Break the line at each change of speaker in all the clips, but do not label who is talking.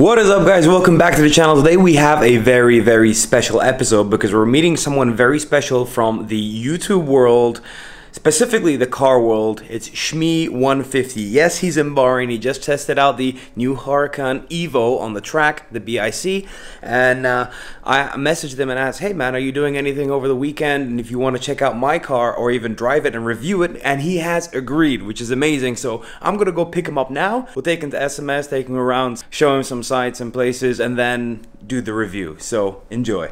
What is up, guys? Welcome back to the channel. Today we have a very special episode because we're meeting someone very special from the YouTube world, specifically the car world. It's Shmee150. Yes, he's in Bahrain. He just tested out the new Huracan Evo on the track, the BIC, and I messaged him and asked, hey man, are you doing anything over the weekend, and if you want to check out my car or even drive it and review it? And he has agreed, which is amazing. So I'm gonna go pick him up now. We'll take him to SMS, take him around, show him some sights and places, and then do the review. So enjoy.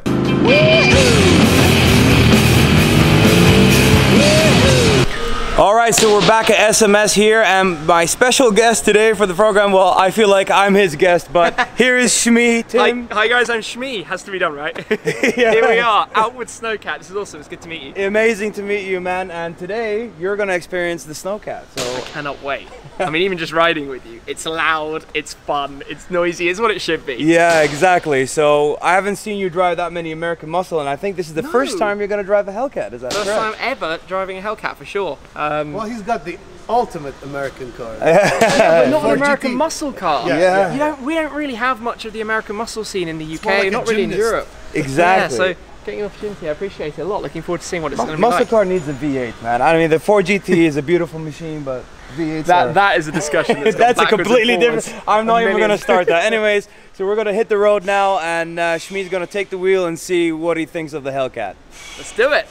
Alright, so we're back at SMS here, and my special guest today for the program, well, I feel like I'm his guest, but here is Shmee, Tim.
Hi guys, I'm Shmee. Has to be done, right? Yeah. Here we are, out with Snowcat. This is awesome, it's good to meet you.
Amazing to meet you, man, and today you're going to experience the Snowcat, so...
I cannot wait. I mean, even just riding with you, it's loud, it's fun, it's noisy, it's what it should be.
Yeah, exactly. So, I haven't seen you drive that many American Muscle, and I think this is the first time you're going to drive a Hellcat, is that correct?
First time ever driving a Hellcat, for sure.
Well, he's got the ultimate American car.
Yeah, but not an American
GT.
muscle car.
Yeah.
We don't really have much of the American muscle scene in the UK, like not really in Europe.
Exactly.
Yeah, so getting the opportunity, I appreciate it a lot. Looking forward to seeing what it's going to be
Muscle
like.
car needs a V8, man. I mean, the 4GT is a beautiful machine, but V8s
that is a discussion
that's a completely different. I'm not even going to start that.
Anyways,
Anyways, so we're going to hit the road now, and Shmee's going to take the wheel and see what he thinks of the Hellcat.
let's do it.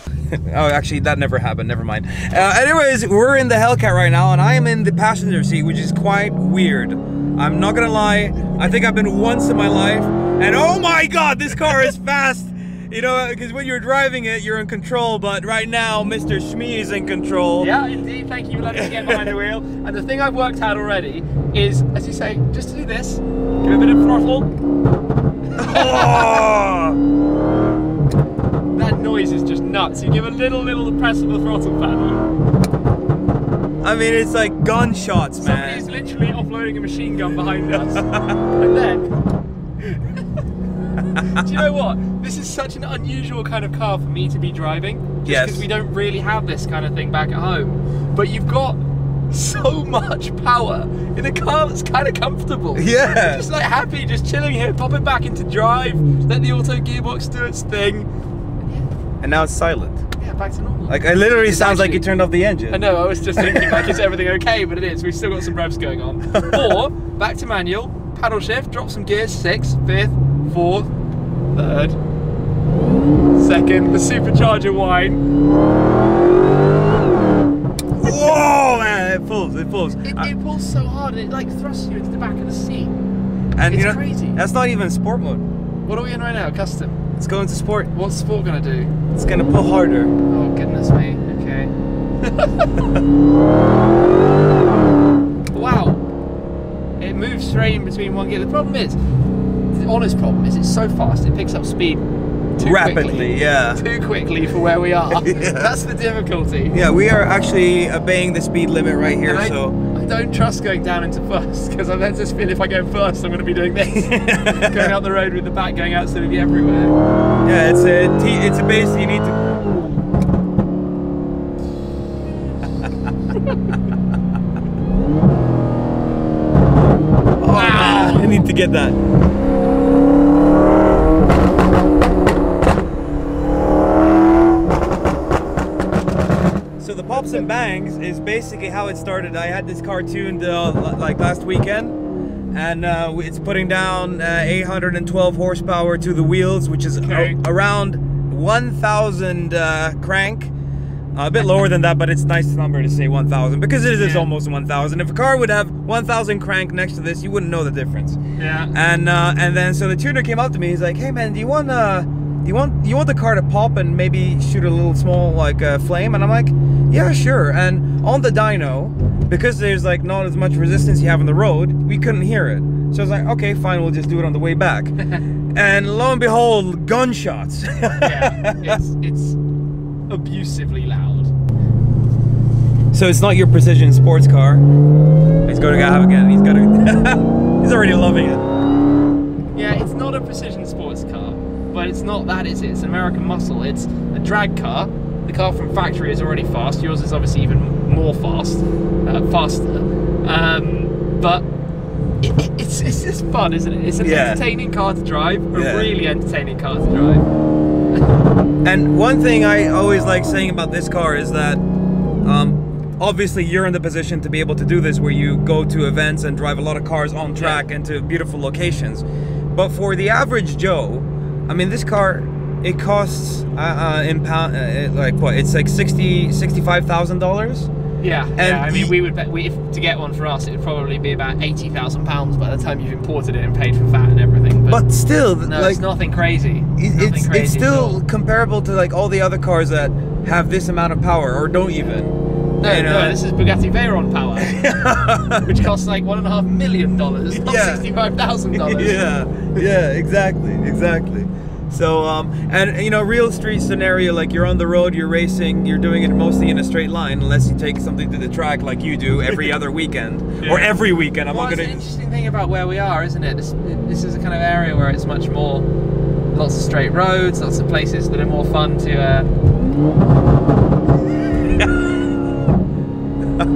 Oh, actually, that never happened. Never mind. Anyways, we're in the Hellcat right now, and I am in the passenger seat, which is quite weird. I'm not gonna lie. I think I've been once in my life, and oh my God, this car is fast. You know, because when you're driving it, you're in control, but right now, Mr. Shmee is in control.
Yeah, indeed. Thank you for letting me get behind the wheel. And the thing I've worked out already is, as you say, just to do this, give it a bit of throttle.
Oh!
That noise is just nuts. You give a little press of the throttle pedal.
I mean, it's like gunshots, man.
Somebody's literally offloading a machine gun behind us. And then... do you know what? This is such an unusual kind of car for me to be driving. Just because we don't really have this kind of thing back at home. But you've got so much power in a car that's kind of comfortable.
Yeah.
You're just like happy, just chilling here, pop it back into drive, let the auto gearbox do its thing.
And now it's silent.
Yeah, back to normal.
Like, it literally sounds like you turned off the engine.
I know, I was just thinking, like, is everything okay? But it is, we've still got some revs going on. Or, back to manual, paddle shift, drop some gears, 6th, 5th, 4th, 3rd, 2nd, the supercharger whine.
Whoa, man, it pulls, it pulls.
It pulls so hard and it like thrusts you into the back of the seat.
And
it's
you know,
crazy.
That's not even sport mode.
What are we in right now? Custom?
Let's go into sport.
What's sport gonna do?
It's gonna pull harder.
Oh goodness me, okay. Wow. It moves straight in between one gear. The problem is, the honest problem is it's so fast, it picks up speed too
rapidly
quickly.
Yeah.
Too quickly for where we are.
Yeah.
That's the difficulty.
Yeah, we are actually obeying the speed limit right here,
I don't trust going down into first, because I then just feel if I go first, I'm going to be doing this. Going out the road with the back going absolutely everywhere.
Yeah, it's a base you need to... Wow! I need to get that. So the pops and bangs is basically how it started. I had this car tuned like last weekend, and it's putting down 812 horsepower to the wheels, which is around 1,000 crank. A bit lower than that, but it's a nice number to say 1,000 because it is almost 1,000. If a car would have 1,000 crank next to this, you wouldn't know the difference.
Yeah.
And then so the tuner came up to me. He's like, "Hey man, do you want the car to pop and maybe shoot a little small like flame?" And I'm like, "Yeah, sure." And on the dyno, because there's like not as much resistance you have on the road, we couldn't hear it. So I was like, "Okay, fine, we'll just do it on the way back." And lo and behold, gunshots.
Yeah, it's abusively loud.
So it's not your precision sports car. He's going to have again. He's got to. He's already loving it.
Yeah, it's not a precision sports car, but it's not that, is it? It's an American muscle. It's a drag car. The car from factory is already fast. Yours is obviously even more faster. But it's it's just fun, isn't it? It's an entertaining car to drive, a really entertaining car to drive.
And one thing I always like saying about this car is that obviously you're in the position to be able to do this, where you go to events and drive a lot of cars on track and to beautiful locations. But for the average Joe, I mean, this car, it costs in pound, like what? It's like $65,000.
Yeah, I mean, if to get one for us, it would probably be about £80,000 by the time you've imported it and paid for VAT and everything.
But still,
no,
like,
it's nothing crazy.
It's still comparable to like all the other cars that have this amount of power or don't even.
No, this is Bugatti Veyron power, which costs like $1.5 million, not $65,000.
Yeah, exactly. So, and you know, real street scenario, like you're on the road, you're racing, you're doing it mostly in a straight line, unless you take something to the track like you do every other weekend, or every weekend.
Well, it's an interesting thing about where we are, isn't it? This is a kind of area where it's much more, lots of straight roads, lots of places that are more fun to... do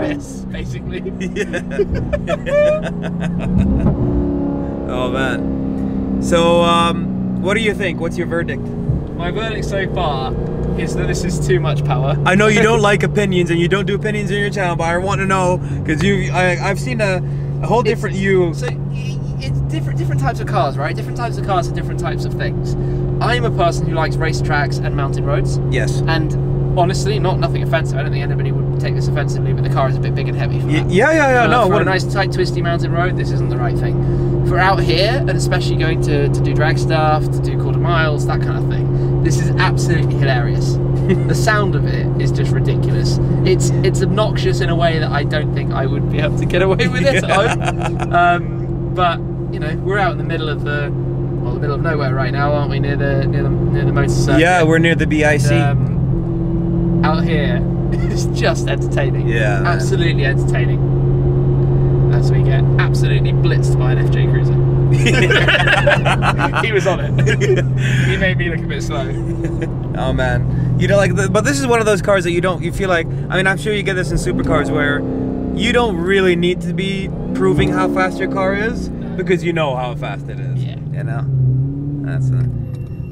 this, basically.
Oh man. So what do you think? What's your verdict?
My verdict so far is that this is too much power.
I know you don't like opinions and you don't do opinions in your channel, but I want to know, because I've seen a whole different you.
So it's different types of cars, right? Different types of cars are different types of things. I'm a person who likes racetracks and mountain roads.
Yes.
And honestly, nothing offensive. I don't think anybody would take this offensively, but the car is a bit big and heavy for that.
Yeah. No,
for a nice tight twisty mountain road, this isn't the right thing. For out here, and especially going to do drag stuff, to do quarter miles, that kind of thing, this is absolutely hilarious. The sound of it is just ridiculous. It's obnoxious in a way that I don't think I would be able to get away with it at home. But you know, we're out in the middle of the middle of nowhere right now, aren't we? Near the motor circuit.
Yeah, we're near the BIC.
Out here, it's just entertaining.
Yeah,
absolutely entertaining. As we get absolutely blitzed by an FJ Cruiser. He was on it. He made me look a bit slow.
Oh man, you know, like, but this is one of those cars that you feel like, I mean, I'm sure you get this in supercars where you don't really need to be proving how fast your car is, because you know how fast it is.
Yeah.
You know, that's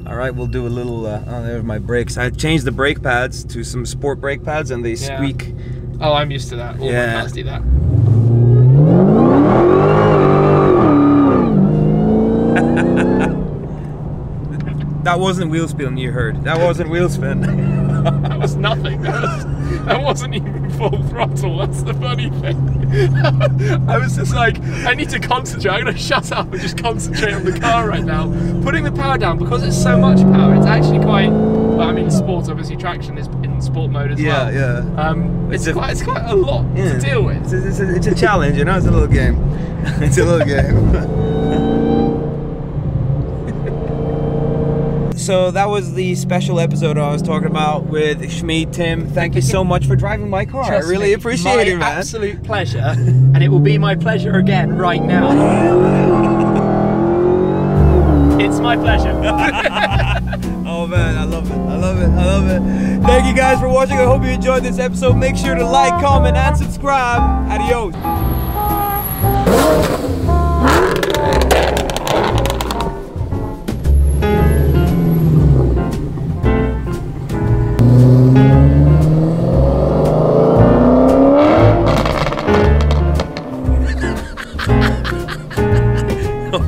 all right. We'll do a little. Oh, there's my brakes. I changed the brake pads to some sport brake pads, and they squeak.
Oh, I'm used to that. All my cars do that.
That wasn't wheel spin, you heard. That wasn't wheel spin.
That was nothing. That wasn't even full throttle. That's the funny thing. I was just like, I need to concentrate. I'm going to shut up and just concentrate on the car right now. Putting the power down, because it's so much power, it's actually quite... Well, I mean, sport, obviously, traction is in sport mode as well. Yeah. It's quite a lot to deal with.
It's a challenge, you know. It's a little game. It's a little game. So that was the special episode I was talking about with Shmee. Tim, thank you so much for driving my car. I really appreciate it, man.
My absolute pleasure, and it will be my pleasure again right now. It's my pleasure.
Oh man, I love it. Thank you guys for watching. I hope you enjoyed this episode. Make sure to like, comment, and subscribe. Adios. Oh,